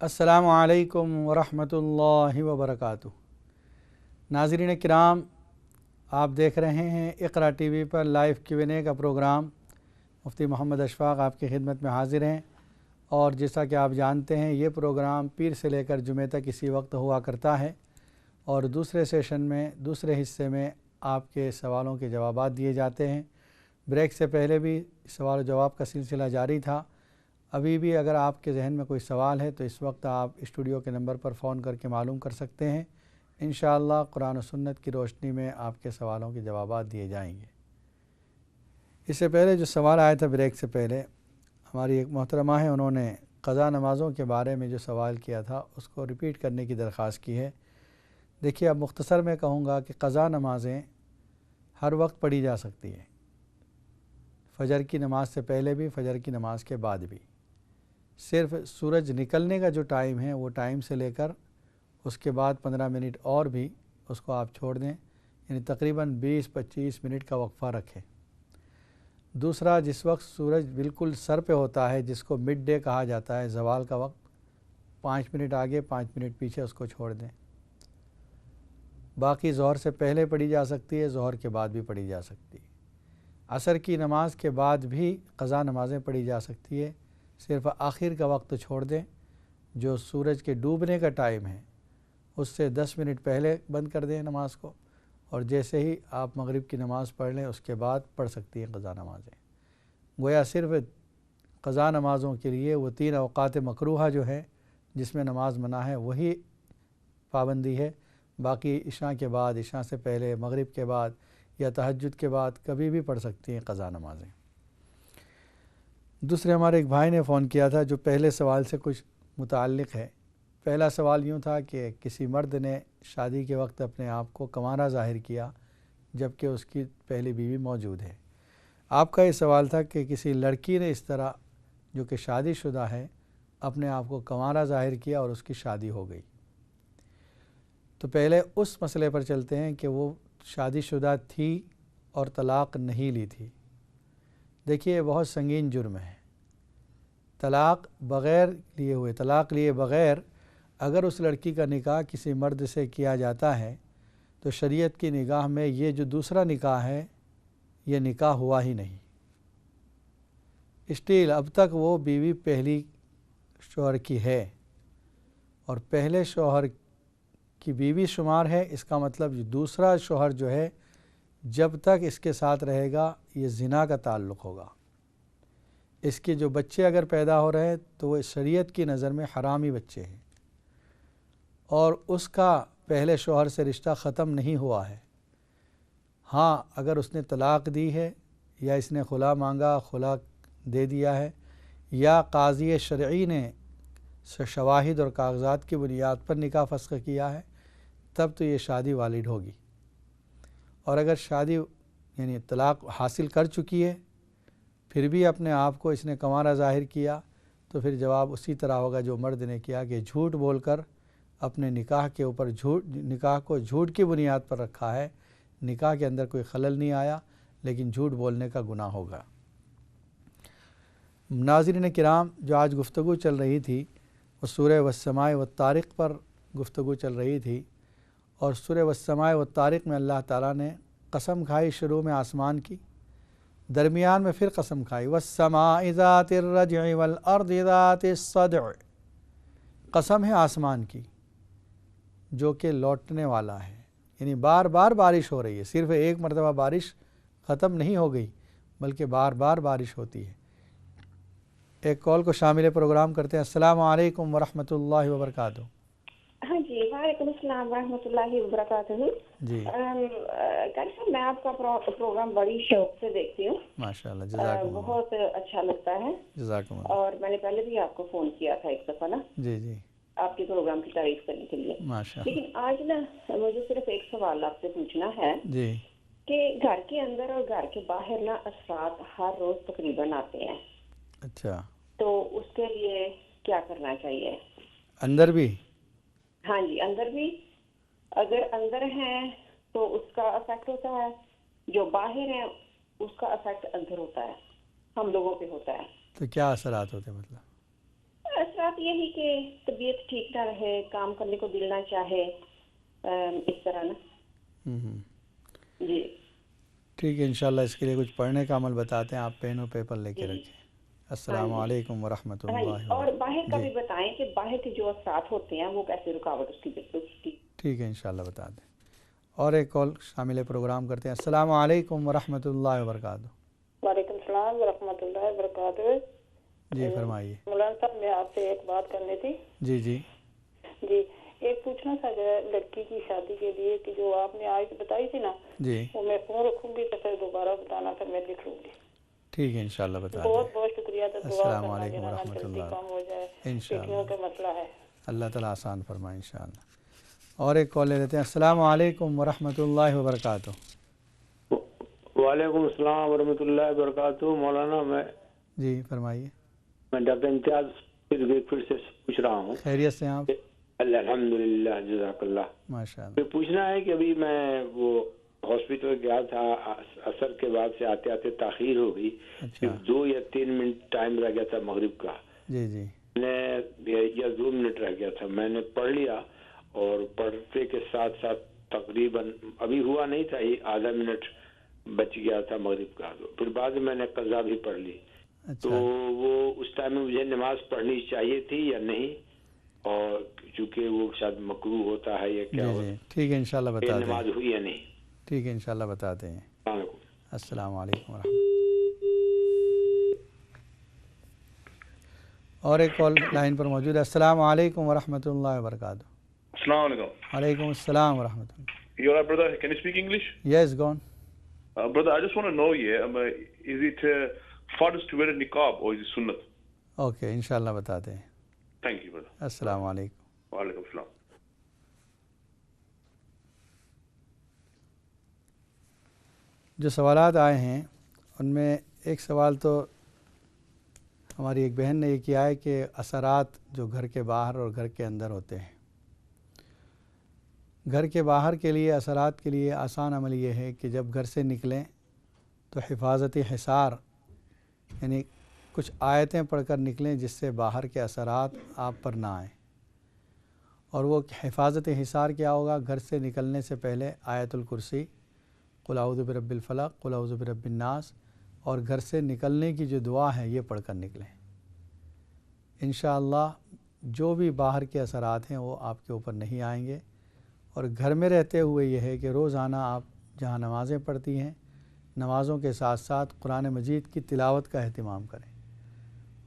अस्सलामु अलैकुम वरहमतुल्लाहि वबरकातुह। नाज़रीन किराम, आप देख रहे हैं इक़रा टीवी पर लाइव Q&A का प्रोग्राम। मुफ्ती मोहम्मद अशफाक़ आपकी खिदमत में हाज़िर हैं और जैसा कि आप जानते हैं ये प्रोग्राम पीर से लेकर जुमे तक इसी वक्त हुआ करता है और दूसरे सेशन में दूसरे हिस्से में आपके सवालों के जवाबात दिए जाते हैं। ब्रेक से पहले भी सवाल जवाब का सिलसिला जारी था। अभी भी अगर आपके जहन में कोई सवाल है तो इस वक्त आप स्टूडियो के नंबर पर फ़ोन करके मालूम कर सकते हैं। इंशाअल्लाह कुरान और सुन्नत की रोशनी में आपके सवालों के जवाबात दिए जाएंगे। इससे पहले जो सवाल आया था ब्रेक से पहले, हमारी एक मोहतरमा है, उन्होंने क़ज़ा नमाज़ों के बारे में जो सवाल किया था उसको रिपीट करने की दरख्वास्त की है। देखिए, अब मुख्तसर में कहूँगा कि क़ज़ा नमाज़ें हर वक्त पढ़ी जा सकती हैं, फ़जर की नमाज़ से पहले भी, फ़जर की नमाज़ के बाद भी। सिर्फ़ सूरज निकलने का जो टाइम है वो टाइम से लेकर उसके बाद 15 मिनट और भी उसको आप छोड़ दें, यानी तकरीबन 20-25 मिनट का वक्फ़ा रखें। दूसरा, जिस वक्त सूरज बिल्कुल सर पे होता है जिसको मिड डे कहा जाता है, ज़वाल का वक्त, 5 मिनट आगे 5 मिनट पीछे उसको छोड़ दें। बाकी ज़ोहर से पहले पढ़ी जा सकती है, ज़ोहर के बाद भी पढ़ी जा सकती है। असर की नमाज के बाद भी क़ज़ा नमाज़ें पढ़ी जा सकती है। सिर्फ़ आखिर का वक्त छोड़ दें, जो सूरज के डूबने का टाइम है उससे 10 मिनट पहले बंद कर दें नमाज को, और जैसे ही आप मगरिब की नमाज़ पढ़ लें उसके बाद पढ़ सकती हैं क़ज़ा नमाज़ें। गोया सिर्फ़ क़ज़ा नमाज़ों के लिए वो 3 अवक़ात मकरूहा जो है जिसमें नमाज मना है वही पाबंदी है। बाकी इशा के बाद, इशा से पहले, मगरिब के बाद या तहज्जुद के बाद कभी भी पढ़ सकती हैं क़ज़ा नमाज़ें। दूसरे हमारे एक भाई ने फ़ोन किया था जो पहले सवाल से कुछ मुताल्लिक़ है। पहला सवाल यूँ था कि किसी मर्द ने शादी के वक्त अपने आप को कंवारा ज़ाहिर किया जबकि उसकी पहली बीवी मौजूद है। आपका ये सवाल था कि किसी लड़की ने इस तरह जो कि शादीशुदा है अपने आप को कंवारा ज़ाहिर किया और उसकी शादी हो गई। तो पहले उस मसले पर चलते हैं कि वो शादीशुदा थी और तलाक़ नहीं ली थी। देखिए, बहुत संगीन जुर्म है। तलाक़ बग़ैर लिए हुए, तलाक़ लिए बग़ैर अगर उस लड़की का निकाह किसी मर्द से किया जाता है तो शरीयत की निगाह में ये जो दूसरा निकाह है ये निकाह हुआ ही नहीं। स्टिल अब तक वो बीवी पहली शौहर की है और पहले शौहर की बीवी शुमार है। इसका मतलब दूसरा शौहर जो है जब तक इसके साथ रहेगा ये ज़िना का ताल्लुक़ होगा। इसके जो बच्चे अगर पैदा हो रहे हैं तो वो शरीयत की नज़र में हरामी बच्चे हैं और उसका पहले शौहर से रिश्ता ख़त्म नहीं हुआ है। हाँ, अगर उसने तलाक़ दी है या इसने खुला मांगा, खुला दे दिया है, या काज़ी शरई ने शवाहिद और कागज़ात की बुनियाद पर निकाह फ़स्ख़ किया है, तब तो ये शादी वालिड होगी। और अगर शादी यानी तलाक़ हासिल कर चुकी है फिर भी अपने आप को इसने कंवारा ज़ाहिर किया तो फिर जवाब उसी तरह होगा जो मर्द ने किया कि झूठ बोलकर अपने निकाह के ऊपर निकाह को झूठ की बुनियाद पर रखा है। निकाह के अंदर कोई खलल नहीं आया लेकिन झूठ बोलने का गुनाह होगा। नाज़रीन किराम, जो आज गुफ्तगू चल रही थी वो सूरह वस्समाए वत्तारिक़ पर गुफ्तगू चल रही थी और सूरह वस्समाए वत्तारिक़ में अल्लाह ताला ने कसम खाई शुरू में आसमान की, दरमियान में फिर कसम खाई, वस्समाइ ज़ातिर रज्इ वल अर्दि ज़ातिस सद्अ। कसम है आसमान की जो कि लौटने वाला है, यानी बार बार बारिश हो रही है। सिर्फ़ एक मरतबा बारिश ख़त्म नहीं हो गई बल्कि बार बार बारिश होती है। एक कॉल को शामिल प्रोग्राम करते हैं। अस्सलामु अलैकुम वरहमतुल्लाहि वबरकातुहू। हाँ जी, वालेकुम अस्सलाम वरहमतुल्लाहि वबरकातुहू। जी कारी साहब, मैं आपका प्रोग्राम बड़ी शौक से देखती हूँ। माशाअल्लाह, जज़ाकल्लाह, बहुत अच्छा लगता है। जज़ाकल्लाह। और मैंने पहले भी आपको फ़ोन किया था एक दफ़ा ना, जी जी, आपके प्रोग्राम की तारीफ करने के लिए। माशाअल्लाह। लेकिन आज ना मुझे सिर्फ एक सवाल आपसे पूछना है जी कि घर के अंदर और घर के बाहर ना असरात हर रोज़ तकरीबन आते हैं, अच्छा, तो उसके लिए क्या करना चाहिए? अंदर भी? हाँ जी, अंदर भी। अगर अंदर है तो उसका अफेक्ट होता है, जो बाहर है उसका अफेक्ट अंदर होता है, हम लोगों पे होता है। तो क्या असरात होते मतलब? असरात यही कि तबीयत ठीक ना रहे, काम करने को दिल ना चाहे, इस तरह ना। जी ठीक है, इंशाल्लाह इसके लिए कुछ पढ़ने का अमल बताते हैं। आप पेन और पेपर लेके जी। रखें। अस्सलाम हाँ जी। वालेकुम हाँ वरहमतुल्लाहि जी, और बाहर का जी भी बताएं कि बाहर के जो असरात होते हैं वो कैसे रुकावट उसकी। ठीक है, इंशाल्लाह बता दें। और एक कॉल शामिल प्रोग्राम करते हैं। अस्सलाम वालेकुम वरहमतुल्लाहि वबरकातुहू। वालेकुम सलाम वरहमतुल्लाहि वबरकातुहू। जी फरमाइए। मौलाना साहब, मैं आपसे एक बात करनी थी। जी जी जी, एक पूछना था लड़की की शादी के लिए कि जो आपने आयत बताई थी ना, जी वो मैं फोन रखूंगी तो फिर दोबारा बताना, फिर मैं लिख लूंगी। ठीक है, इंशाल्लाह बता दें। बहुत बहुत शुक्रिया। तो दुआ अस्सलाम करना वालेकुम जना ना जल्दी वरहमतुल्लाह। कम हो जाए, इंशाल्लाह बेटियों का मसला है। अल्लाह ताला आसान फरमाए इंशाल्लाह। और एक कॉल ले लेते हैं। अस्सलाम वालेकुम वरहमतुल्लाहि वबरकातुहू। वालेकुम अस्सलाम वरहमतुल्लाहि वबरकातुहू। मौलाना, जी फरमाइए। मैं डॉक्टर इम्तियाज फिर से पूछ रहा हूँ। खैरियत से हैं आप? अल्हम्दुलिल्लाह, जज़ाकल्लाह। माशाअल्लाह। फिर पूछना है कि अभी मैं वो हॉस्पिटल गया था, असर के बाद से आते आते ताखीर हो गई। अच्छा। सिर्फ 2 या 3 मिनट टाइम रह गया था मगरिब का। जी जी या 2 मिनट रह गया था, मैंने पढ़ लिया और पढ़ते के साथ साथ तकरीबन अभी हुआ नहीं था, ये आधा मिनट बच गया था मगरिब का। फिर बाद में मैंने कज़ा भी पढ़ ली। अच्छा। तो वो उस टाइम में मुझे नमाज पढ़नी चाहिए थी या नहीं, और चूंकि वो शायद मकरूह होता है या क्या जी होता जी ठीक है, इंशाल्लाह है, बता नमाज दें। हुई या नहीं। ठीक है, इंशाल्लाह बताते हैं। अस्सलाम वालेकुम। अस्सलाम वालेकुम और एक कॉल लाइन पर मौजूद है। अस्सलाम वालेकुम वरहमतुल्लाहि वबरकातुहू। Assalamu alaikum. वालेकुम अस्सलाम वरहमतुल्लाह। You're right, brother. Can you speak English? Yes gone. Brother, I just want to know, is it farz to wear a niqab or is it sunnat? Okay, इंशाल्लाह बताते हैं। Thank you, brother. अस्सलाम वालेकुम। Wa alaikum salam. जो सवालात आए हैं उनमें एक सवाल तो हमारी एक बहन ने ये किया है कि असरात जो घर के बाहर और घर के अंदर होते हैं। घर के बाहर के लिए असरात के लिए आसान अमल ये है कि जब घर से निकलें तो हिफाजत हिसार यानी कुछ आयतें पढ़कर निकलें जिससे बाहर के असरात आप पर ना आएँ। और वो हिफाजत हिसार क्या होगा? घर से निकलने से पहले आयतुल कुर्सी, कुल औज़ु बिरब्बिल फलक, कुल औज़ु बिरब्बिन नास, और घर से निकलने की जो दुआ है ये पढ़कर निकलें। इंशाअल्लाह जो भी बाहर के असरात हैं वो आपके ऊपर नहीं आएंगे। और घर में रहते हुए ये है कि रोज़ाना आप जहाँ नमाज़ें पढ़ती हैं, नमाज़ों के साथ साथ कुरान मजीद की तिलावत का अहतमाम करें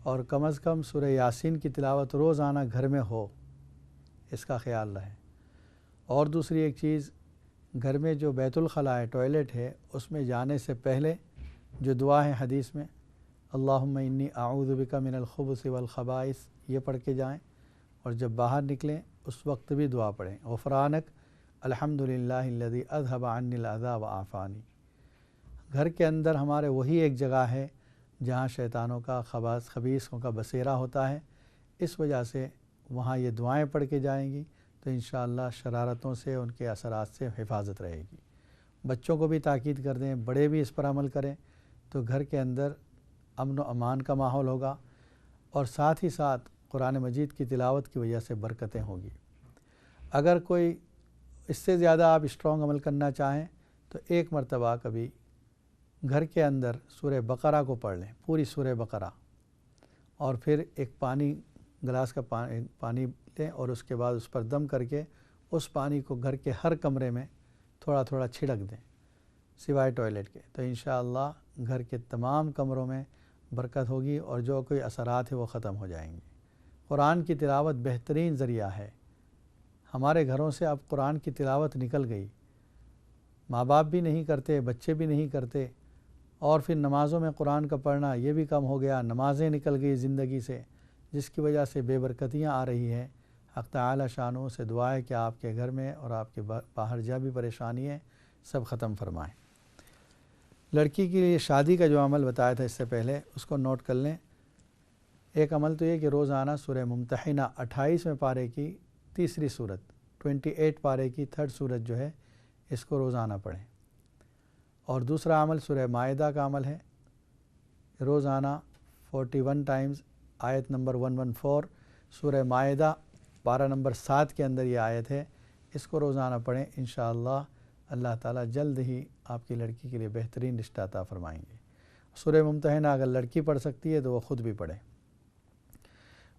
और कम अज़ कम सूरह यासीन की तिलावत रोज़ाना घर में हो, इसका ख्याल रहे। और दूसरी एक चीज़, घर में जो बैतुल खला है, टॉयलेट है, उसमें जाने से पहले जो दुआ है हदीस में, अल्लाहुम्मा इन्नी आऊज़ु बिका मिनल खुबुस वल खबाइस, ये पढ़ के जाएँ। और जब बाहर निकलें उस वक्त भी दुआ पढ़ें, ग़ुफ़रानक अल्हम्दुलिल्लाहिल्लज़ी अज़हबा अन्निल अज़ा व आफ़ानी। घर के अंदर हमारे वही एक जगह है जहाँ शैतानों का, खबीसों का बसेरा होता है। इस वजह से वहाँ ये दुआएं पढ़ के जाएंगी तो इंशाअल्लाह शरारतों से, उनके असरात से हिफाजत रहेगी। बच्चों को भी ताकीद कर दें, बड़े भी इस पर अमल करें तो घर के अंदर अमन व अमान का माहौल होगा और साथ ही साथ कुरान मजीद की तिलावत की वजह से बरकतें होंगी। अगर कोई इससे ज़्यादा आप स्ट्रॉन्ग अमल करना चाहें तो एक मरतबा कभी घर के अंदर सूरह बकरा को पढ़ लें, पूरी सूरह बकरा, और फिर एक गिलास का पानी लें और उसके बाद उस पर दम करके उस पानी को घर के हर कमरे में थोड़ा थोड़ा छिड़क दें सिवाय टॉयलेट के। तो इंशाअल्लाह घर के तमाम कमरों में बरकत होगी और जो कोई असरात है वो ख़त्म हो जाएंगे। कुरान की तिलावत बेहतरीन ज़रिया है। हमारे घरों से अब कुरान की तिलावत निकल गई, माँ बाप भी नहीं करते, बच्चे भी नहीं करते, और फिर नमाज़ों में कुरान का पढ़ना ये भी कम हो गया। नमाज़ें निकल गई ज़िंदगी से, जिसकी वजह से बेबरकतियाँ आ रही हैं। हक़ तआला शानो से दुआ है कि आपके घर में और आपके बाहर जहाँ भी परेशानी है सब ख़त्म फरमाएँ। लड़की के लिए शादी का जो अमल बताया था इससे पहले, उसको नोट कर लें। एक अमल तो ये कि रोज़ाना सूरह मुम्तहिना 28वें पारे की तीसरी सूरत, 28 पारे की 3rd सूरत जो है, इसको रोज़ाना पढ़ें। और दूसरा अमल सूरह माइदा का अमल है। रोज़ाना 41 टाइम्स आयत नंबर 114 سورہ مائدہ 12 نمبر 7 کے اندر یہ آیت ہے، اس کو روزانہ پڑھیں، انشاءاللہ اللہ تعالیٰ جلد ہی آپ کی لڑکی کے لیے بہترین رشتہ عطا فرمائیں گے۔ سورہ ممتحنہ اگر لڑکی پڑھ سکتی ہے تو وہ خود بھی پڑھے۔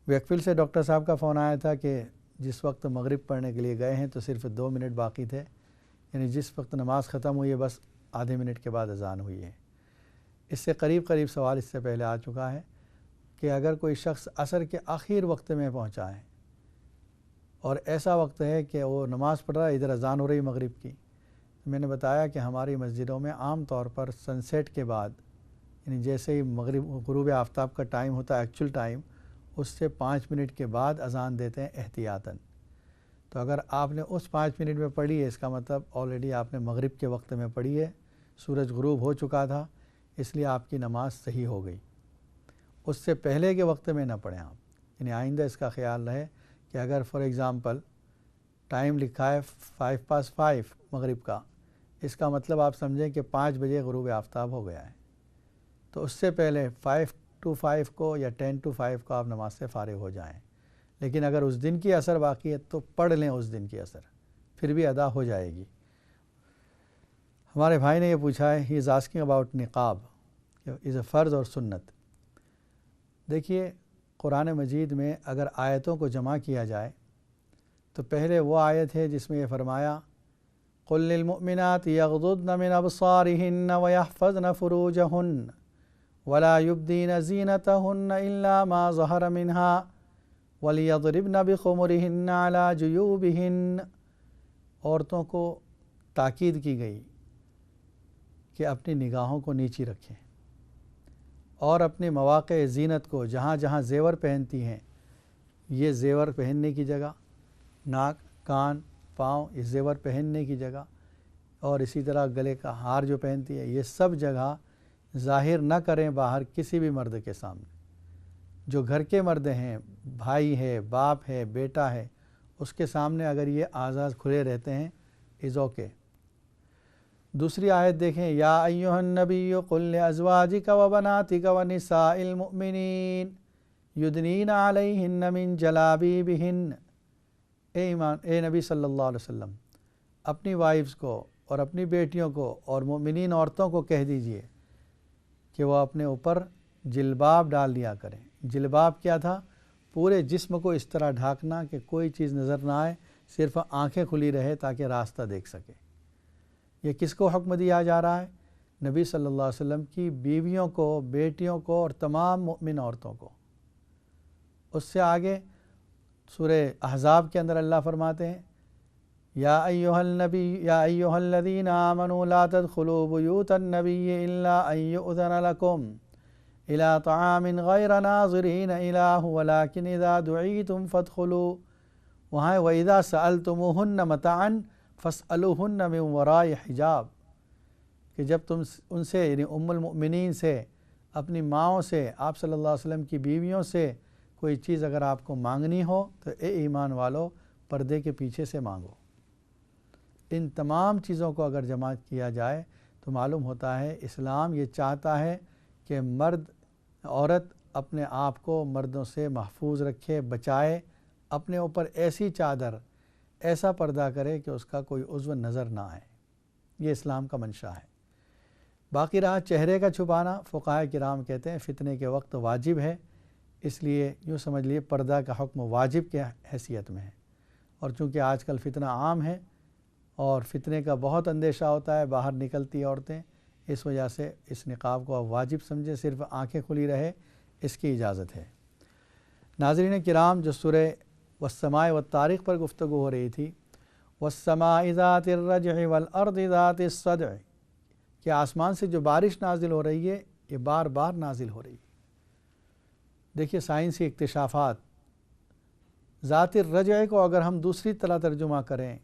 ویکفیل سے ڈاکٹر صاحب کا فون آیا تھا کہ جس وقت مغرب پڑھنے کے لیے گئے ہیں تو صرف 2 منٹ باقی تھے، یعنی جس وقت نماز ختم ہوئی ہے بس آدھے منٹ کے بعد اذان ہوئی ہے۔ اس سے قریب سوال اس سے پہلے آ چکا ہے کہ اگر کوئی شخص عصر کے آخر وقت میں پہنچا ہے اور ایسا وقت ہے کہ وہ نماز پڑھ رہا ہے، ادھر اذان ہو رہی مغرب کی، میں نے بتایا کہ ہماری مسجدوں میں عام طور پر سن سیٹ کے بعد، یعنی جیسے ہی غروب آفتاب کا ٹائم ہوتا ہے ایکچول ٹائم، اس سے 5 منٹ کے بعد اذان دیتے ہیں احتیاطاً۔ تو اگر آپ نے اس 5 منٹ میں پڑھی ہے، اس کا مطلب آلریڈی آپ نے مغرب کے وقت میں پڑھی ہے، سورج غروب ہو چکا تھا، اس لیے آپ کی نماز صحیح ہو گئی۔ اس سے پہلے کے وقت میں نہ پڑھیں آپ، یعنی آئندہ اس کا خیال رہے کہ اگر فار ایگزامپل ٹائم لکھا ہے 5:05 مغرب کا، اس کا مطلب آپ سمجھیں کہ 5 بجے غروب آفتاب ہو گیا ہے، تو اس سے پہلے 5 to 5 کو یا 10 to 5 کو آپ نماز سے فارغ ہو جائیں۔ لیکن اگر اس دن کی عصر باقی ہے تو پڑھ لیں اس دن کی عصر، پھر بھی ادا ہو جائے گی۔ ہمارے بھائی نے یہ پوچھا ہے، ہی از آسکنگ اباؤٹ نقاب از اے فرض اور سنت۔ دیکھیے قرآن مجید میں اگر آیتوں کو جمع کیا جائے تو پہلے وہ آیت ہے جس میں یہ فرمایا قُلْ لِلْمُؤْمِنَاتِ يَغْضُضْنَ مِنْ أَبْصَارِهِنَّ وَيَحْفَظْنَ فُرُوجَهُنَّ وَلَا يُبْدِينَ زِينَتَهُنَّ إِلَّا مَا ظَهَرَ مِنْهَا وَلْيَضْرِبْنَ بِخُمُرِهِنَّ عَلَى جُيُوبِهِنَّ۔ عورتوں کو تاکید کی گئی کہ اپنی نگاہوں کو نیچی رکھیں اور اپنے مواقع زینت کو، جہاں جہاں زیور پہنتی ہیں، یہ زیور پہننے کی جگہ، ناک، کان، پاؤں، یہ زیور پہننے کی جگہ، اور اسی طرح گلے کا ہار جو پہنتی ہے، یہ سب جگہ ظاہر نہ کریں باہر کسی بھی مرد کے سامنے۔ جو گھر کے مرد ہیں، بھائی ہے، باپ ہے، بیٹا ہے، اس کے سامنے اگر یہ اعضاء کھلے رہتے ہیں از اوکے۔ دوسری آیت دیکھیں، یا ایھا النبی قل لازواجک وبناتک ونساء المؤمنین یدنین علیہن من جلابیبہن۔ اے نبی صلی اللہ علیہ وسلم، اپنی وائفز کو اور اپنی بیٹیوں کو اور مومنین عورتوں کو کہہ دیجئے کہ وہ اپنے اوپر جلباب ڈال لیا کریں۔ جلباب کیا تھا؟ پورے جسم کو اس طرح ڈھانکنا کہ کوئی چیز نظر نہ آئے، صرف آنکھیں کھلی رہے تاکہ راستہ دیکھ سکے۔ یہ کس کو حکم دیا جا رہا ہے؟ نبی صلی اللہ علیہ وسلم کی بیویوں کو، بیٹیوں کو اور تمام مؤمن عورتوں کو۔ اس سے آگے سورہ احزاب کے اندر اللہ فرماتے ہیں، یا ایھا النبی یا ایھا الذین آمنوا لا تدخلوا بیوت النبی الا ان یؤذن لکم الی طعام غیر ناظرین الیہ ولکن اذا دعیتم فادخلوا۔ وہاں وَإِذَا سَأَلْتُمُوهُنَّ مَتَاعًا فَاسْأَلُوهُنَّ مِنْ وَرَاءِ حجاب، کہ جب تم ان سے، یعنی ام المؤمنین سے، اپنی ماؤں سے، آپ صلی اللہ علیہ وسلم کی بیویوں سے کوئی چیز اگر آپ کو مانگنی ہو تو اے ایمان والو پردے کے پیچھے سے مانگو۔ ان تمام چیزوں کو اگر جمع کیا جائے تو معلوم ہوتا ہے اسلام یہ چاہتا ہے کہ مرد، عورت اپنے آپ کو مردوں سے محفوظ رکھے، بچائے، اپنے اوپر ایسی چادر، ایسا پردہ کرے کہ اس کا کوئی عضو نظر نہ آئے۔ یہ اسلام کا منشا ہے۔ باقی رہا چہرے کا چھپانا، فقہاء کرام کہتے ہیں فتنے کے وقت واجب ہے، اس لیے یوں سمجھ لیے پردہ کا حکم واجب کے حیثیت میں ہے۔ اور چونکہ آج کل فتنہ عام ہے اور فتنے کا بہت اندیشہ ہوتا ہے، باہر نکلتی عورتیں، اس وجہ سے اس نقاب کو آپ واجب سمجھیں، صرف آنکھیں کھلی رہے اس کی اجازت ہے۔ ناظرین کرام، جو سورہ والسماء والطارق پر گفتگو ہو رہی تھی، والسماء ذات الرجع والارض ذات الصدع، کہ آسمان سے جو بارش نازل ہو رہی ہے یہ بار بار نازل ہو رہی ہے۔ دیکھیے سائنسی اکتشافات، ذات الرجع کو اگر ہم دوسری طرح ترجمہ کریں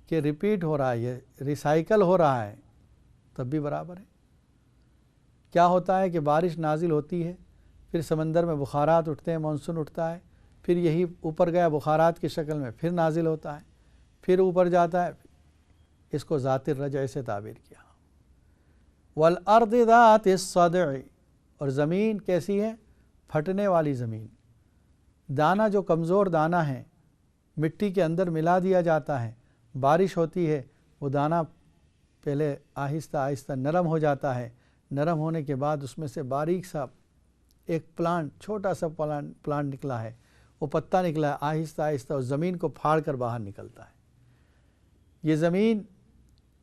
کہ ریپیٹ ہو رہا ہے، یہ ریسائیکل ہو رہا ہے، تب بھی برابر ہے۔ کیا ہوتا ہے کہ بارش نازل ہوتی ہے، پھر سمندر میں بخارات اٹھتے ہیں، مانسون اٹھتا ہے، پھر یہی اوپر گیا بخارات کی شکل میں پھر نازل ہوتا ہے، پھر اوپر جاتا ہے، اس کو ذات الرجع سے تعبیر کیا۔ والارض ذات الصدع، اور زمین کیسی ہے؟ پھٹنے والی زمین، दाना जो कमज़ोर दाना है मिट्टी के अंदर मिला दिया जाता है, बारिश होती है, वो दाना पहले आहिस्ता आहिस्ता नरम हो जाता है, नरम होने के बाद उसमें से बारीक सा एक प्लांट, छोटा सा प्लांट निकला है, वो पत्ता निकला है, आहिस्ता आहिस्ता उस ज़मीन को फाड़ कर बाहर निकलता है। ये ज़मीन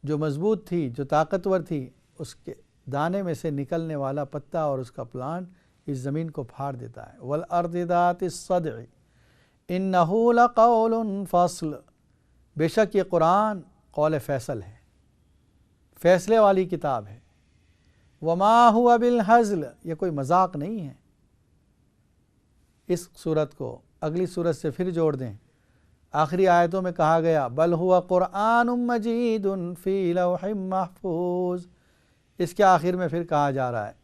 जो मज़बूत थी, जो ताकतवर थी, उसके दाने में से निकलने वाला पत्ता और उसका प्लांट इस ज़मीन को फाड़ देता है। वल अर्दि ज़ातिस सदअ इन्नहु लक़ौलुन फ़स्ल, बेशक ये कुरान कौल फ़ैसल है, फ़ैसले वाली किताब है। वमा हुआ बिल हज़ल, ये कोई मजाक नहीं है। इस सूरत को अगली सूरत से फिर जोड़ दें, आखिरी आयतों में कहा गया बल हुआ कुरानुम मजीदुन फ़ी लौहिम महफूज़, इसके आखिर में फिर कहा जा रहा है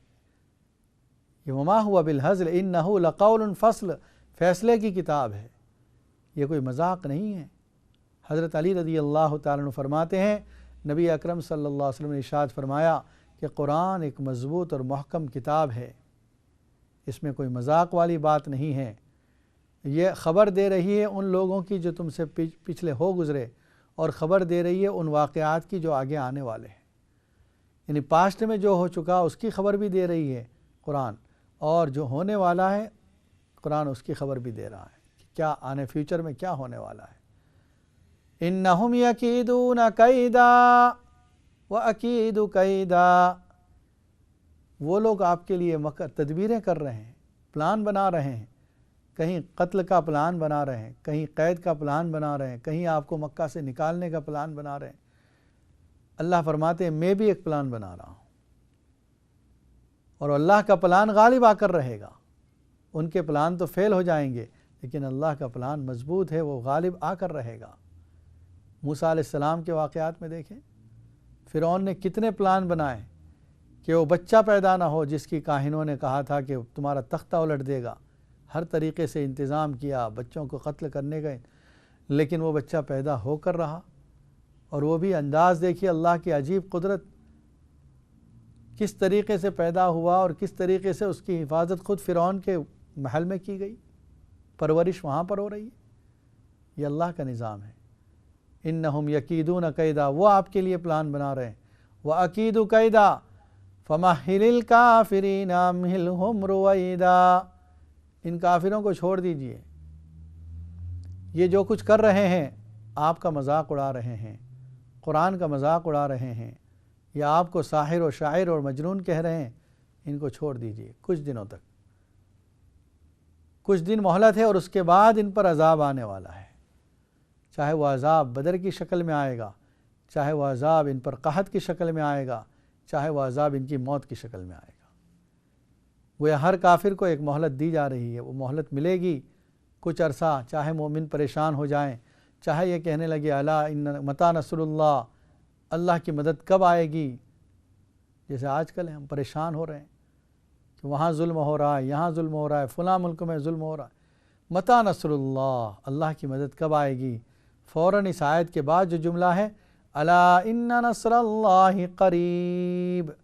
ये वमा हुआ बिल हज़ल इन्नहु लक़ौलुन फ़स्ल, फ़ैसले की किताब है, ये कोई मजाक नहीं है। हज़रत अली रज़ी अल्लाह तआला अन्हु फरमाते हैं, नबी अकरम सल्लल्लाहु अलैहि वसल्लम ने इरशाद फरमाया कि कुरान एक मज़बूत और महकम किताब है, इसमें कोई मजाक वाली बात नहीं है। ये ख़बर दे रही है उन लोगों की जो तुमसे पिछले हो गुज़रे, और ख़बर दे रही है उन वाक़यात की जो आगे आने वाले हैं, यानी पास्ट में जो हो चुका उसकी ख़बर भी दे रही है कुरान, और जो होने वाला है कुरान उसकी ख़बर भी दे रहा है कि क्या आने फ्यूचर में क्या होने वाला है। इन्नहुम यकीदून कैदा व अकीदु कैदा, वो लोग आपके लिए मकर तदबीरें कर रहे हैं, प्लान बना रहे हैं, कहीं कत्ल का प्लान बना रहे हैं, कहीं कैद का प्लान बना रहे हैं, कहीं आपको मक्का से निकालने का प्लान बना रहे हैं। अल्लाह फरमाते हैं मैं भी एक प्लान बना रहा हूँ, और अल्लाह का प्लान गालिब आकर रहेगा। उनके प्लान तो फेल हो जाएंगे, लेकिन अल्लाह का प्लान मजबूत है, वो गालिब आकर रहेगा। मूसा अलैहिस्सलाम के वाक़यात में देखें, फ़िरौन ने कितने प्लान बनाए कि वो बच्चा पैदा ना हो जिसकी काहिनों ने कहा था कि तुम्हारा तख्ता उलट देगा। हर तरीके से इंतज़ाम किया बच्चों को कत्ल करने गए, लेकिन वो बच्चा पैदा होकर रहा। और वो भी अंदाज़ देखिए अल्लाह की अजीब कुदरत, किस तरीके से पैदा हुआ और किस तरीके से उसकी हिफाजत ख़ुद फ़िरौन के महल में की गई, परवरिश वहाँ पर हो रही है। ये अल्लाह का निज़ाम है। इन्नहुम यकीदून कैदा, वो आपके लिए प्लान बना रहे हैं। व अकीदु कैदा फमहिलिल काफिरीना अमहिलहुम रुवैदा, इन काफिरों को छोड़ दीजिए, ये जो कुछ कर रहे हैं आपका मजाक उड़ा रहे हैं, कुरान का मजाक उड़ा रहे हैं, या आपको साहिर और शायर और मजनून कह रहे हैं, इनको छोड़ दीजिए कुछ दिनों तक। कुछ दिन मोहलत है और उसके बाद इन पर अजाब आने वाला है। चाहे वह अजाब बदर की शक्ल में आएगा, चाहे वह अजाब इन पर कहत की शक्ल में आएगा, चाहे वह अजाब इनकी मौत की शक्ल में आएगा। वह हर काफिर को एक मोहलत दी जा रही है, वो मोहलत मिलेगी कुछ अरसा, चाहे मोमिन परेशान हो जाएं, चाहे ये कहने लगे अला इन्न मता नसरुल्लाह, अल्लाह की मदद कब आएगी। जैसे आजकल हम परेशान हो रहे हैं कि वहाँ जुल्म हो रहा है, यहाँ जुल्म हो रहा है, फ़लाँ मुल्क में जुल्म हो रहा है। मता नसरुल्लाह, अल्लाह की मदद कब आएगी। फ़ौरन इस आयत के बाद जो जुमला है अला इन्ना नसरुल्लाहि करीब,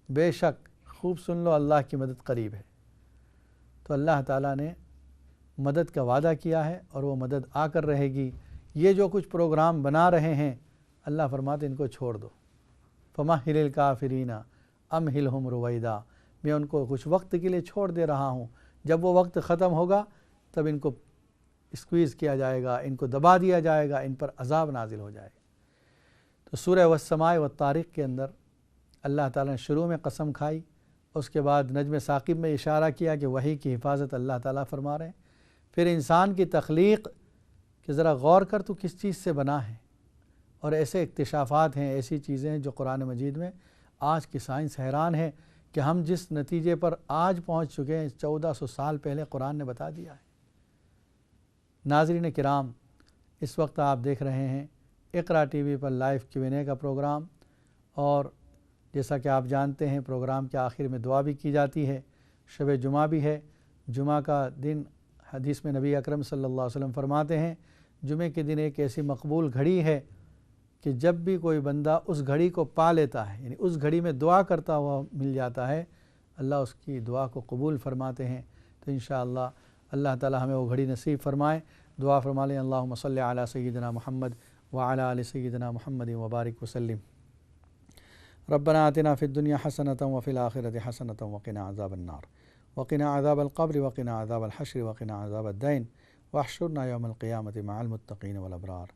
बेशक खूब सुन लो अल्लाह की मदद करीब है। तो अल्लाह ताला ने मदद का वादा किया है और वो मदद आकर रहेगी। ये जो कुछ प्रोग्राम बना रहे हैं अल्लाह फरमाते इनको छोड़ दो। फमहिलिल काफिरीना अमहिलहुम रुवैदा, मैं उनको कुछ वक्त के लिए छोड़ दे रहा हूँ, जब वो वक्त ख़त्म होगा तब इनको स्क्वीज़ किया जाएगा, इनको दबा दिया जाएगा, इन पर अज़ाब नाजिल हो जाएगा। तो सूरह वस्समाए वत्तारिक़ के अंदर अल्लाह ताला ने शुरू में कसम खाई, उसके बाद नज्म साक़िब में इशारा किया कि वही की हिफाजत अल्लाह ताला फरमा रहे हैं। फिर इंसान की तख्लीक़ कि ज़रा गौर कर तो किस चीज़ से बना है, और ऐसे इक्तिशाफ़ात हैं, ऐसी चीज़ें हैं जो कुरान मजीद में आज की साइंस हैरान है कि हम जिस नतीजे पर आज पहुँच चुके हैं 1400 साल पहले कुरान ने बता दिया है। नाज़रीन किराम, इस वक्त आप देख रहे हैं इक़रा टीवी पर लाइव Q&A का प्रोग्राम, और जैसा कि आप जानते हैं प्रोग्राम के आखिर में दुआ भी की जाती है। शब जुमा भी है, जुमा का दिन हदीस में नबी अकरम सल्लल्लाहु अलैहि वसल्लम फरमाते हैं जुमे के दिन एक ऐसी मकबूल घड़ी है कि जब भी कोई बंदा उस घड़ी को पा लेता है, यानी उस घड़ी में दुआ करता हुआ मिल जाता है, अल्लाह उसकी दुआ को कबूल फरमाते हैं। तो इंशाअल्लाह اللہ تعالی ہمیں وہ گھڑی نصیب فرمائے۔ دعا فرما لیں اللہم صلی علی سیدنا محمد وعلی آل سیدنا محمد وبارک وسلم۔ ربنا آتنا فی الدنیا حسنۃ وفی الآخرۃ حسنۃ وقنا عذاب النار وقنا عذاب القبر وقنا عذاب الحشر وقنا عذاب الدین واحشرنا یوم القیامۃ مع المتقین والابرار۔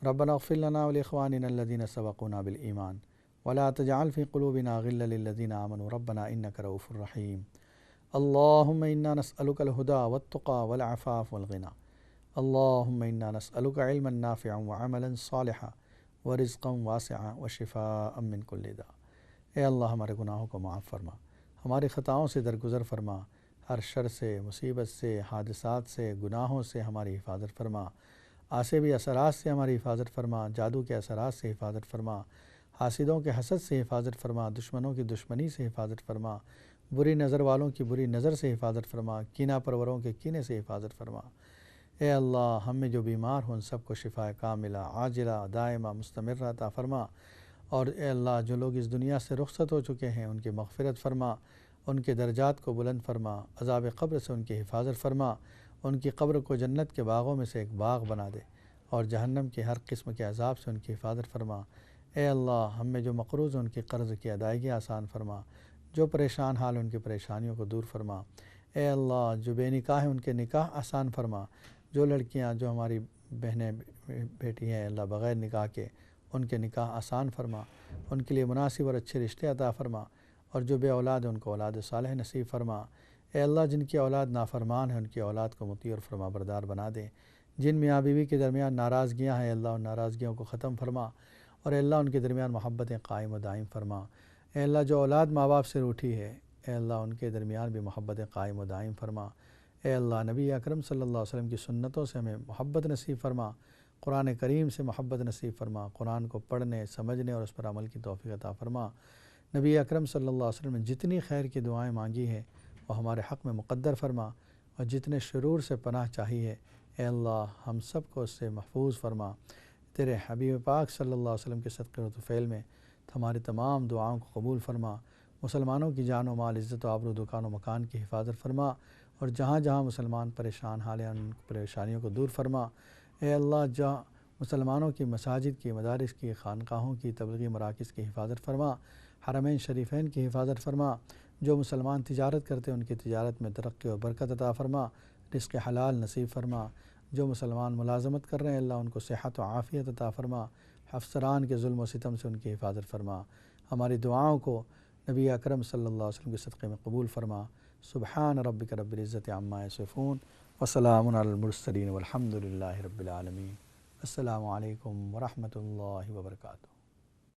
ربنا اغفر لنا ولاخواننا الذین سبقونا بالایمان ولا تجعل فی قلوبنا غلا للذین آمنوا ربنا انک رؤوف رحیم۔ اللہم انا نسألک الہدی والتقی والعفاف والغنی۔ اللہم انا نسألک علما نافعا وعملا صالحا ورزقا واسعا وشفاء من کل داء۔ اے اللہ ہمارے گناہوں کو معاف فرما، ہماری خطاؤں سے درگزر فرما، ہر شر سے، مصیبت سے، حادثات سے، گناہوں سے ہماری حفاظت فرما، عاصبی اثرات سے ہماری حفاظت فرما، جادو کے اثرات سے حفاظت فرما، حاسدوں کے حسد سے حفاظت فرما، دشمنوں کی دشمنی سے حفاظت فرما، بری نظر والوں کی بری نظر سے حفاظت فرما، کینہ پروروں کے کینے سے حفاظت فرما۔ اے اللہ ہم میں جو بیمار ہوں ان سب کو شفاء کاملہ عاجلہ دائمہ مستمرہ عطا فرما، اور اے اللہ جو لوگ اس دنیا سے رخصت ہو چکے ہیں ان کی مغفرت فرما، ان کے درجات کو بلند فرما، عذاب قبر سے ان کی حفاظت فرما، ان کی قبر کو جنت کے باغوں میں سے ایک باغ بنا دے، اور جہنم کے ہر قسم کے عذاب سے ان کی حفاظت فرما۔ اے اللہ ہم میں جو مقروض ہیں ان کی قرض کی ادائیگی آسان فرما، جو پریشان حال ان کی پریشانیوں کو دور فرما۔ اے اللہ جو بے نکاح ہیں ان کے نکاح آسان فرما، جو لڑکیاں جو ہماری بہنیں بیٹی ہیں اللہ بغیر نکاح کے ان کے نکاح آسان فرما، ان کے لیے مناسب اور اچھے رشتے عطا فرما، اور جو بے اولاد ہیں ان کو اولاد صالح نصیب فرما۔ اے اللہ جن کی اولاد نافرمان ہیں ان کی اولاد کو مطیع اور فرما بردار بنا دیں، جن میاں بیوی کے درمیان ناراضگیاں ہیں اللہ ان ناراضگیوں کو ختم فرما، اور اے اللہ ان کے درمیان محبتیں قائم و دائم فرما۔ اے اللہ جو اولاد ماں باپ سے روٹھی ہے اے اللہ ان کے درمیان بھی محبتیں قائم و دائم فرما۔ اے اللہ نبی اکرم صلی اللہ علیہ وسلم کی سنتوں سے ہمیں محبت نصیب فرما، قرآن کریم سے محبت نصیب فرما، قرآن کو پڑھنے سمجھنے اور اس پر عمل کی توفیق عطا فرما۔ نبی اکرم صلی اللہ علیہ وسلم نے جتنی خیر کی دعائیں مانگی ہیں وہ ہمارے حق میں مقدر فرما، اور جتنے شرور سے پناہ چاہی ہے اے اللہ ہم سب کو اس سے محفوظ فرما۔ تیرے حبیب پاک صلی اللہ علیہ وسلم کے صدقے و طفیل میں ہماری تمام دعاؤں کو قبول فرما، مسلمانوں کی جان و مال عزت و آبرو دکان و مکان کی حفاظت فرما، اور جہاں جہاں مسلمان پریشان حال ہیں ان پریشانیوں کو دور فرما۔ اے اللہ جہاں مسلمانوں کی مساجد کی، مدارس کی، خانقاہوں کی، تبلیغی مراکز کی حفاظت فرما، حرمین شریفین کی حفاظت فرما، جو مسلمان تجارت کرتے ہیں ان کی تجارت میں ترقی و برکت عطا فرما، رزق حلال نصیب فرما، جو مسلمان ملازمت کر رہے ہیں اللہ ان کو صحت و عافیت عطا فرما، افسران کے ظلم و ستم سے ان کی حفاظت فرما۔ ہماری دعاؤں کو نبی اکرم صلی اللہ علیہ وسلم کے صدقے میں قبول فرما۔ سبحان ربک رب العزت عما یصفون وسلام علی المرسلین والحمد للہ رب العالمین۔ السلام علیکم ورحمۃ اللہ وبرکاتہ۔